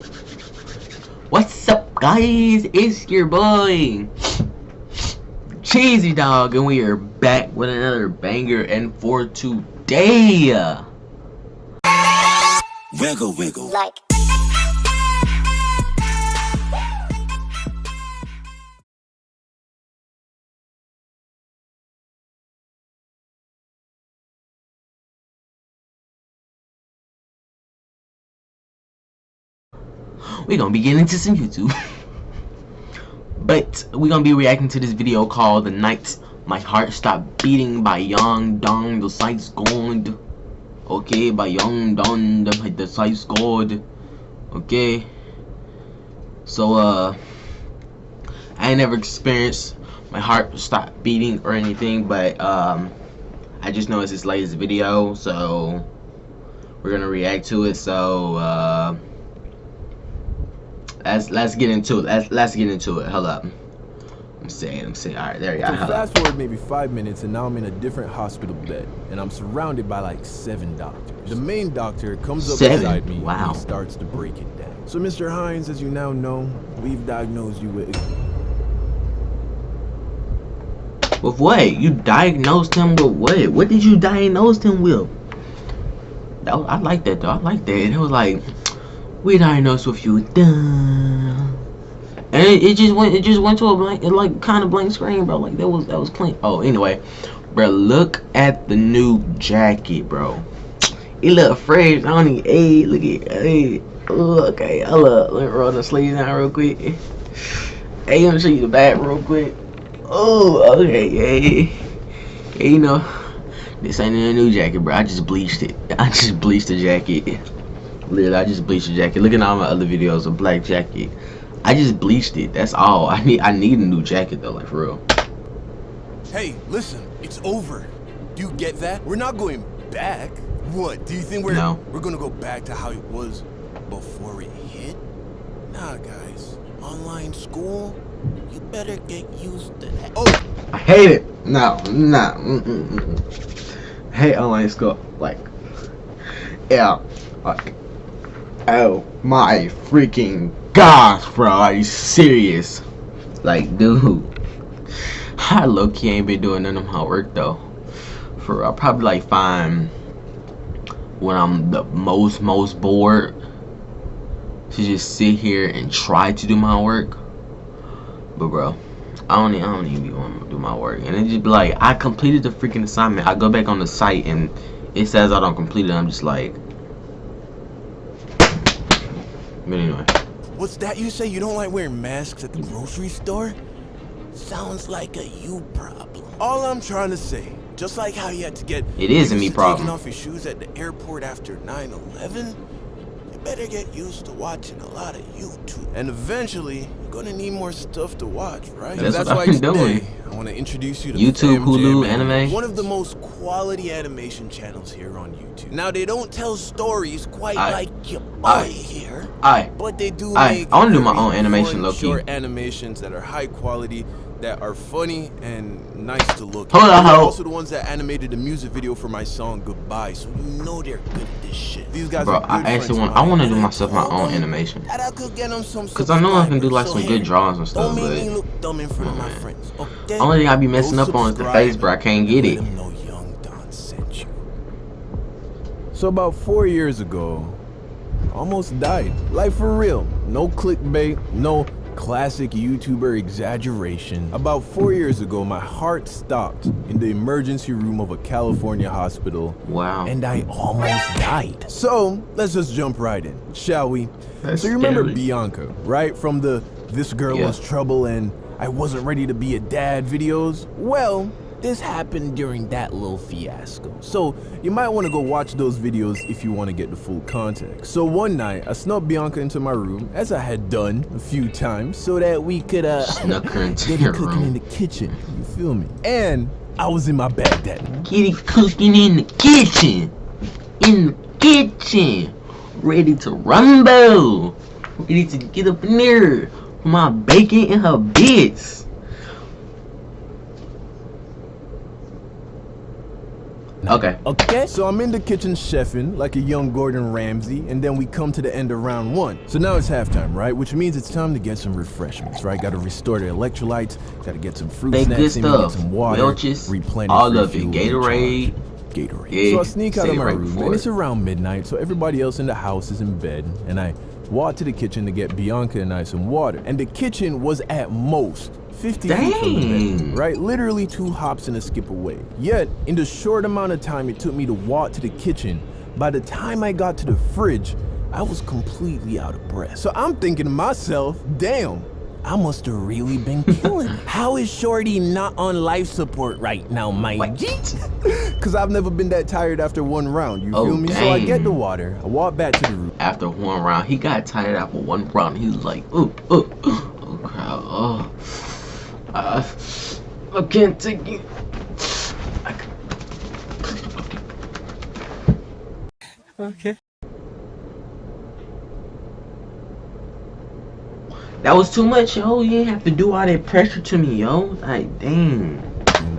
What's up, guys? It's your boy Cheesy Dog, and we are back with another banger. And for today, wiggle, wiggle, like. we're gonna be getting into some YouTube. But we're gonna be reacting to this video called "The Night My Heart Stopped Beating" by Young Don. The site's gold. Okay, by Young Don. The site's gold. Okay. So I ain't never experienced my heart stop beating or anything, but I just know it's his latest video, so we're gonna react to it. So let's get into it. Let's get into it. Hold up. I'm saying. All right, there you go. So fast forward maybe 5 minutes, and now I'm in a different hospital bed, and I'm surrounded by like 7 doctors. The main doctor comes up beside me. Wow. And he starts to break it down. So Mr. Hines, as you now know, we've diagnosed you with what? You diagnosed him with what? What did you diagnose him with? I like that though. I like that. And it was like, we diagnosed with you. Duh. And it just went to a blank, like kind of blank screen, bro. Like that was clean. Oh, anyway, bro, look at the new jacket, bro. It look fresh. I don't even. Hey, look at. Hey, okay. Let me roll the sleeves down real quick. Hey, let me show you the back real quick. Oh, okay. Yeah, you know, this ain't a new jacket, bro. I just bleached it. I just bleached the jacket. Literally, I just bleached the jacket. Look at all my other videos of black jacket. I just bleached it. That's all. I need a new jacket though, like for real. Hey, listen, it's over. Do you get that? We're not going back. What? Do you think we're gonna go back to how it was before it hit? Nah, guys. Online school, you better get used to that. Oh, I hate it. No. Hate online school. Like, yeah. Like, oh my freaking gosh, bro, are you serious? Like, dude, I low-key ain't been doing none of my work though. For I'll probably like find when I'm the most bored to just sit here and try to do my work. But bro, I don't even be wanting to do my work, and it just be like, I completed the freaking assignment. I go back on the site and it says I don't complete it. I'm just like, but anyway. What's that you say? You don't like wearing masks at the grocery store? Sounds like a you problem. All I'm trying to say, just like how you had to get it is a me problem. Taking off your shoes at the airport after 9/11, you better get used to watching a lot of YouTube. And eventually, you're gonna need more stuff to watch, right? That's what I've been doing. I want to introduce you to YouTube, Hulu, anime. One of the most quality animation channels here on YouTube. Now, they don't tell stories quite like your boy here. But they do make I want to do my own animation, low-key. Short animations that are high quality, that are funny and nice to look at. They're also the ones that animated the music video for my song Goodbye, so you know they're good at this shit. These guys bro, I actually want to do myself my own animation. Cause I know I can do like some good drawings and stuff, but only thing I be messing up on is the face, bro. I can't get it. So about 4 years ago, almost died. Like for real. No clickbait, no classic YouTuber exaggeration. About 4 years ago, my heart stopped in the emergency room of a California hospital. Wow. And I almost died. So let's just jump right in, shall we? That's so you remember scary. Bianca, right? From the This Girl Was Trouble and I Wasn't Ready to Be a Dad videos? Well, this happened during that little fiasco. So you might want to go watch those videos if you want to get the full context. So one night, I snuck Bianca into my room, as I had done a few times, so that we could snuck her into get your it cooking room in the kitchen. You feel me? And I was in my bed that night. Get it cooking in the kitchen. Ready to rumble. Ready to get up in there. Put my bacon in her bits. night. Okay. Okay? So I'm in the kitchen chefing like a young Gordon Ramsay, and then we come to the end of round 1. So now it's halftime, right? Which means it's time to get some refreshments, right? Gotta restore the electrolytes, gotta get some fruit snacks in me, get some water, Milches, replenish, all of it, refuel, Gatorade. Gatorade. So I sneak out of my room, and it's around midnight, so everybody else in the house is in bed, and I walk to the kitchen to get Bianca and I some water. And the kitchen was at most 50 feet from the bed, right? Literally 2 hops and a skip away. Yet, in the short amount of time it took me to walk to the kitchen, by the time I got to the fridge, I was completely out of breath. So I'm thinking to myself, damn, I must have really been killing. How is Shorty not on life support right now, my G? Because I've never been that tired after 1 round, you feel me? So I get the water, I walk back to the room. After 1 round, he got tired after 1 round. He was like, oh crap, I can't take it. Okay. That was too much, yo. You didn't have to do all that pressure to me, yo. Like, dang.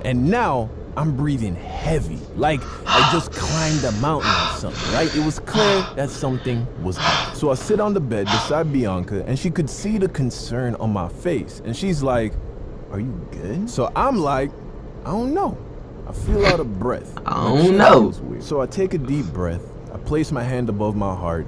And now I'm breathing heavy, like I just climbed a mountain or something, right? It was clear that something was off. So I sit on the bed beside Bianca, and she could see the concern on my face. And she's like, are you good? So I'm like, I don't know. I feel out of breath. I don't know. So I take a deep breath, I place my hand above my heart,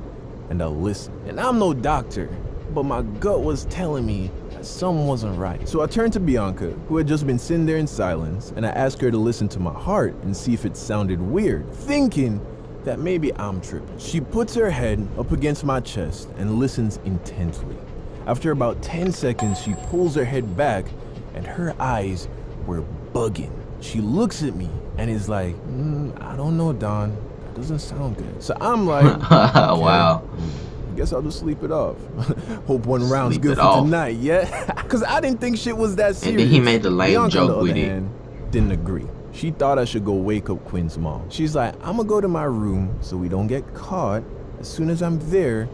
and I listen. And I'm no doctor, but my gut was telling me that something wasn't right. So I turned to Bianca, who had just been sitting there in silence, and I asked her to listen to my heart and see if it sounded weird, thinking that maybe I'm tripping. She puts her head up against my chest and listens intently. After about 10 seconds, she pulls her head back, and her eyes were bugging. She looks at me and is like, I don't know, Don. That doesn't sound good. So I'm like, okay, wow. I guess I'll just sleep it off. Hope 1 round's good for tonight, yeah? Because I didn't think shit was that serious. And then he made the lame Bianca, joke on the with other it. hand, didn't agree. She thought I should go wake up Quinn's mom. She's like, I'm gonna go to my room so we don't get caught. As soon as I'm there,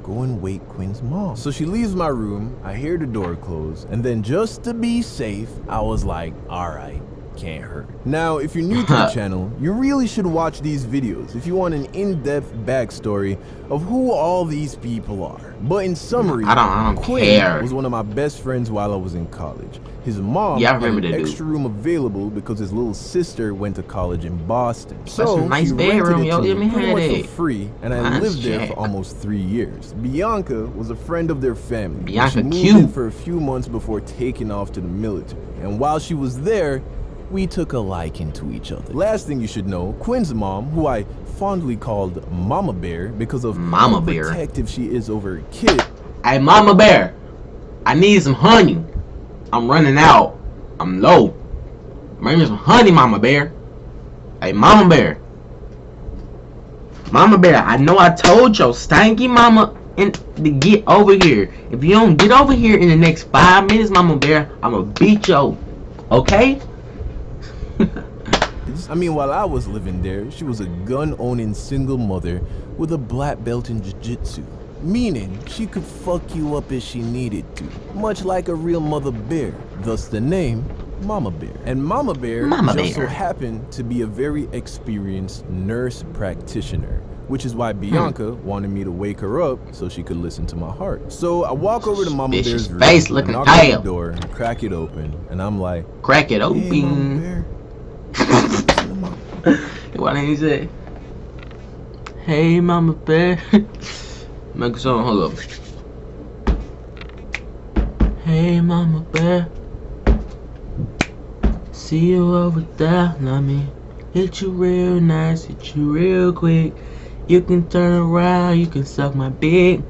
go and wake Quinn's mom. So she leaves my room, I hear the door close, and then just to be safe, I was like, alright, can't hurt. Now, if you're new to the channel, you really should watch these videos if you want an in-depth backstory of who all these people are. But in summary, I don't Quinn care. was one of my best friends while I was in college. His mom Yeah, I remember had an that extra room available because his little sister went to college in Boston. That's So a nice she rented bedroom, it yo. to Let me me pretty have much it. for free, and I Nice lived there shit. for almost 3 years. Bianca was a friend of their family. Bianca she moved cute. in for a few months before taking off to the military. And while she was there, we took a liking to each other. Last thing you should know, Quinn's mom, who I fondly called Mama Bear because of Mama how Bear. protective she is over her kid. Hey, Mama Bear, I need some honey. I'm running out. I'm low. Bring me some honey, Mama Bear. Hey, Mama Bear. Mama Bear, I know I told your stanky mama to get over here. If you don't get over here in the next 5 minutes, Mama Bear, I'ma beat you. Okay? I mean, while I was living there, she was a gun-owning single mother with a black belt in jiu-jitsu, meaning she could fuck you up if she needed to, much like a real mother bear, thus the name Mama Bear. And Mama Bear just so happened to be a very experienced nurse practitioner, which is why Bianca wanted me to wake her up so she could listen to my heart. So I walk over to Mama Bear's room, face looking knock on the pale. door, and crack it open, and I'm like, Crack it hey, Mama open. Bear. Why didn't he say, hey, Mama Bear? Make a song, hold up. Hey, Mama Bear. See you over there, let me hit you real nice, hit you real quick. You can turn around, you can suck my dick.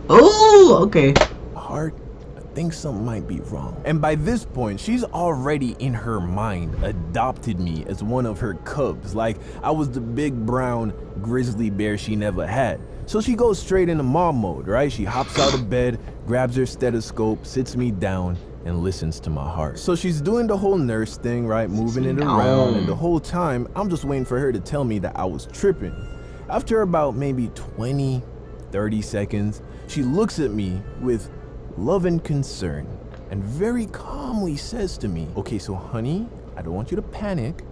Oh, okay. Heart, I think something might be wrong. And by this point, she's already in her mind adopted me as one of her cubs, like I was the big brown grizzly bear she never had. So she goes straight into mom mode, right? She hops out of bed, grabs her stethoscope, sits me down, and listens to my heart. So she's doing the whole nurse thing, right? Moving it around, and the whole time, I'm just waiting for her to tell me that I was tripping. After about maybe 20, 30 seconds, she looks at me with love and concern and very calmly says to me, okay, so honey, I don't want you to panic,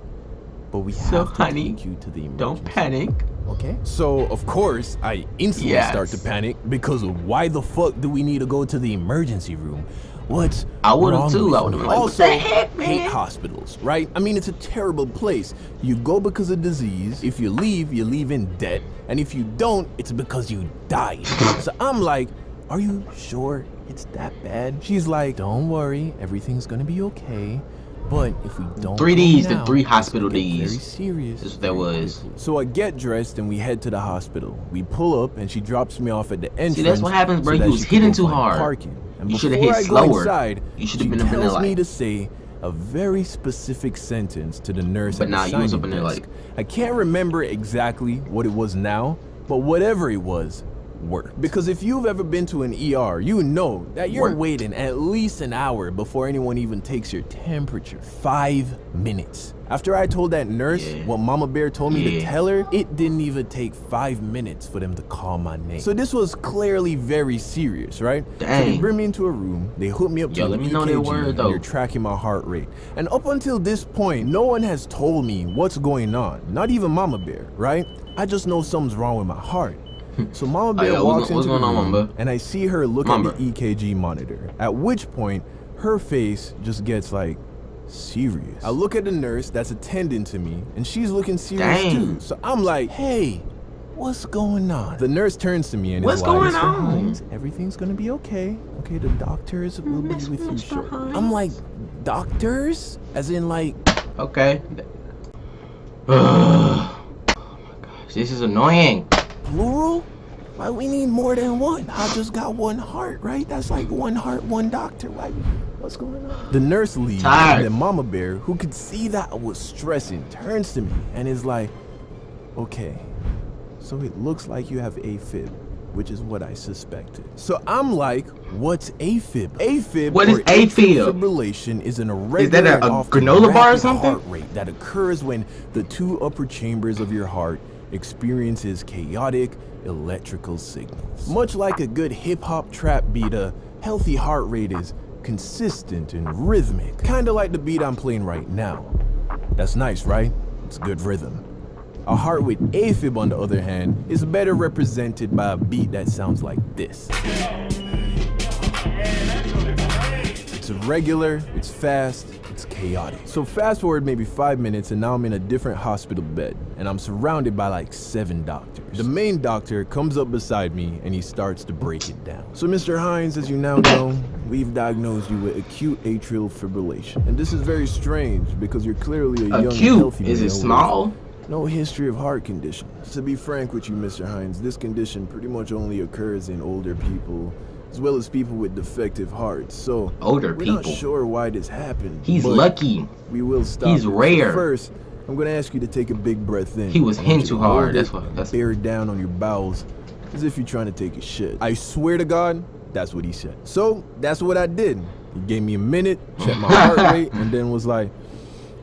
but we So, have to honey, take you to the emergency. don't panic. Okay. So, of course, I instantly start to panic because why the fuck do we need to go to the emergency room? What's I would have wrong too. with I would have me? been like, Also, what the heck, man? hate hospitals, right? I mean, it's a terrible place. You go because of disease. If you leave in debt. And if you don't, it's because you died. So I'm like, are you sure it's that bad? She's like, don't worry, everything's gonna be okay. But if we don't 3Ds, go now, the 3 hospital it's gonna get Ds. very serious. That's what that was. So I get dressed and we head to the hospital. We pull up and she drops me off at the entrance. See, that's what happens, bro. So You was hitting too hard. Parking. And you should have before hit I go slower. inside, You should have she been up in there tells me like. to say a very specific sentence to the nurse But at nah, the you was up signing in there desk. like. I can't remember exactly what it was now, but whatever it was, worked. Because if you've ever been to an ER, you know that you're waiting at least an hour before anyone even takes your temperature. 5 minutes. After I told that nurse what Mama Bear told me to tell her, it didn't even take 5 minutes for them to call my name. So this was clearly very serious, right? Dang. So they bring me into a room, they hook me up to let an me know their EKG, word, and though. they're tracking my heart rate. And up until this point, no one has told me what's going on. Not even Mama Bear, right? I just know something's wrong with my heart. So Mama Bear walks into the room, and I see her look at the EKG monitor, at which point her face just gets like serious. I look at the nurse that's attending to me, and she's looking serious too. So I'm like, hey, what's going on? The nurse turns to me and is like, going Mr. on? Hines, everything's gonna be okay. Okay, the doctors will be with you shortly. I'm like, doctors? As in like... Okay. Oh my gosh, this is annoying. Plural? Why we need more than one? I just got one heart, right? That's like one heart, one doctor. Like, what's going on? The nurse leaves, and then Mama Bear, who could see that I was stressing, turns to me and is like, okay, so it looks like you have AFib, which is what I suspected. So I'm like, what's AFib? AFib, what is AFib? Fibrillation is an irregular, is that a granola bar or something? Heart rate that occurs when the 2 upper chambers of your heart experiences chaotic electrical signals. Much like a good hip-hop trap beat, a healthy heart rate is consistent and rhythmic. Kinda like the beat I'm playing right now. That's nice, right? It's good rhythm. A heart with AFib, on the other hand, is better represented by a beat that sounds like this. It's irregular, it's fast, it's chaotic. So fast forward maybe 5 minutes and now I'm in a different hospital bed and I'm surrounded by like 7 doctors. The main doctor comes up beside me and he starts to break it down. So Mr. Hines, as you now know, we've diagnosed you with acute atrial fibrillation. And this is very strange because you're clearly a young, healthy man. Is it small? No history of heart conditions. To be frank with you, Mr. Hines, this condition pretty much only occurs in older people, as well as people with defective hearts. So older we're people. Not sure why this happened. He's lucky. We will stop. He's rare. So first, I'm gonna ask you to take a big breath in. He was hitting too hard. That's why. Bear down on your bowels, as if you're trying to take a shit. I swear to God, that's what he said. So that's what I did. He gave me a minute, checked my heart rate, and then was like,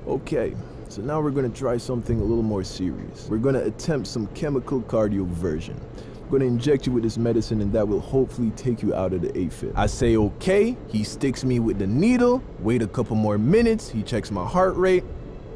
okay. So now we're gonna try something a little more serious. We're gonna attempt some chemical cardioversion. I'm gonna inject you with this medicine and that will hopefully take you out of the AFib. I say okay, he sticks me with the needle, wait a couple more minutes, he checks my heart rate,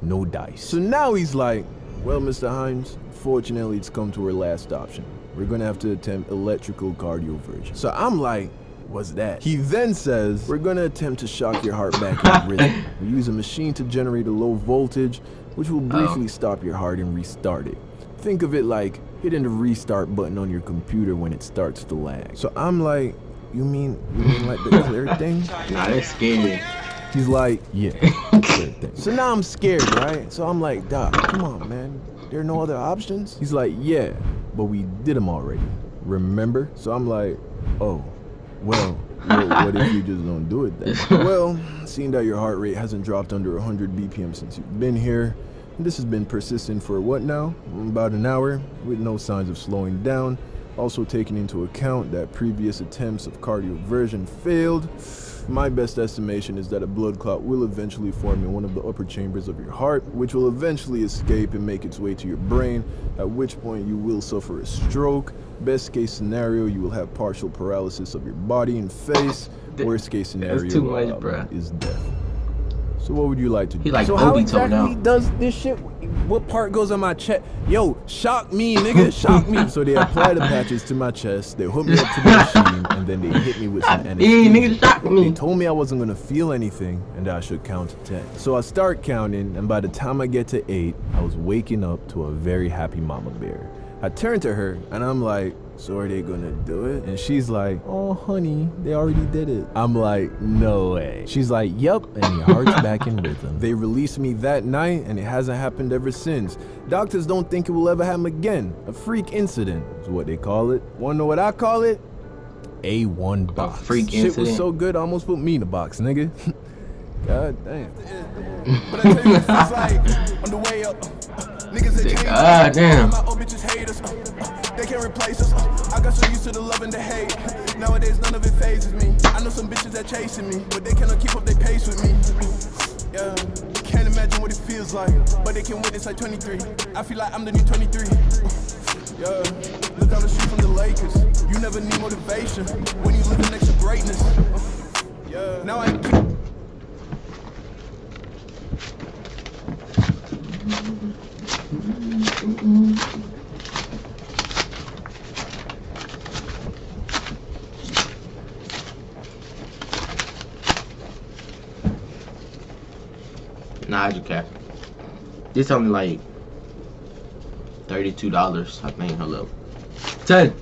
no dice. So now he's like, well, Mr. Hines, fortunately it's come to our last option. We're gonna have to attempt electrical cardioversion. So I'm like, what's that? He then says, we're gonna attempt to shock your heart back in rhythm. We use a machine to generate a low voltage, which will briefly stop your heart and restart it. Think of it like hitting the restart button on your computer when it starts to lag. So I'm like, you mean like the clear thing? Nah, that's scary. He's like, yeah, clear thing. So now I'm scared, right? So I'm like, Doc, come on, man. There are no other options? He's like, yeah, but we did them already. Remember? So I'm like, oh. Well, what if you just don't do it then? Well, seeing that your heart rate hasn't dropped under 100 BPM since you've been here, and this has been persistent for what now? About an hour, with no signs of slowing down. Also taking into account that previous attempts of cardioversion failed, my best estimation is that a blood clot will eventually form in one of the upper chambers of your heart, which will eventually escape and make its way to your brain, at which point you will suffer a stroke. Best case scenario, you will have partial paralysis of your body and face. Worst case scenario too much, bruh. is death. So what would you like to do? He like so how Obito exactly now. he does this shit? What part goes on my chest? Yo, shock me, nigga, shock me. So they apply the patches to my chest, they hook me up to the machine, and then they hit me with some anesthesia. Nigga, shock me. They told me I wasn't gonna feel anything and I should count to 10. So I start counting, and by the time I get to 8, I was waking up to a very happy mama bear. I turn to her and I'm like, so are they gonna do it? And she's like, oh honey, they already did it. I'm like, no way. She's like, yup, and your heart's back in rhythm. They released me that night and it hasn't happened ever since. Doctors don't think it will ever happen again. A freak incident is what they call it. Wanna know what I call it? A1 box. A freak Shit incident. was so good, I almost put me in a box, nigga. God damn. But I tell you what it's like on the way up. Niggas that change. God damn. My old bitches hate us. They can't replace us. I got so used to the love and the hate. Nowadays none of it phases me. I know some bitches that chasing me, but they cannot keep up their pace with me. Yeah, can't imagine what it feels like, but they can witness like 23. I feel like I'm the new 23. Yeah, look down the street from the Lakers. You never need motivation when you living next to greatness. Yeah, now I. Nah, you cap. This only like $32, I think. Hold up. 10,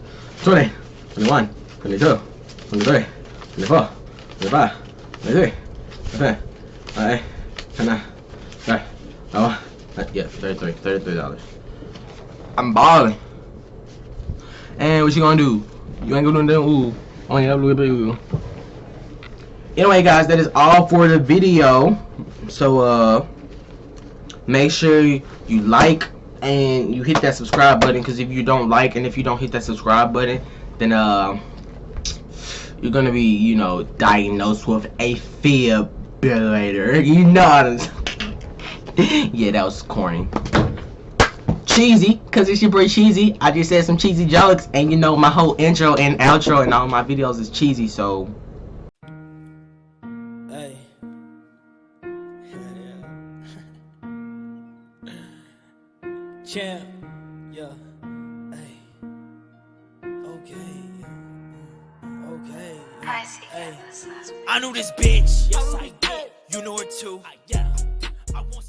20, 21, 22, 23, 24, 25, 23, 25, 28, 29, 30, yeah, $33. I'm balling. And what you gonna do? You ain't gonna do nothing. Ooh. Only a little bit. Anyway, guys, that is all for the video. So make sure you like and you hit that subscribe button, because if you don't like and if you don't hit that subscribe button, then you're gonna be, you know, diagnosed with a defibrillator. You know what I'm saying? Yeah, that was corny. Cheesy, because it's your boy Cheesy. I just said some cheesy jokes, and you know my whole intro and outro and all my videos is cheesy, so Hey. Champ. Yeah. Hey. Okay. Okay. Hey. I knew this bitch. Yes, I did. You know her too. Yeah. I want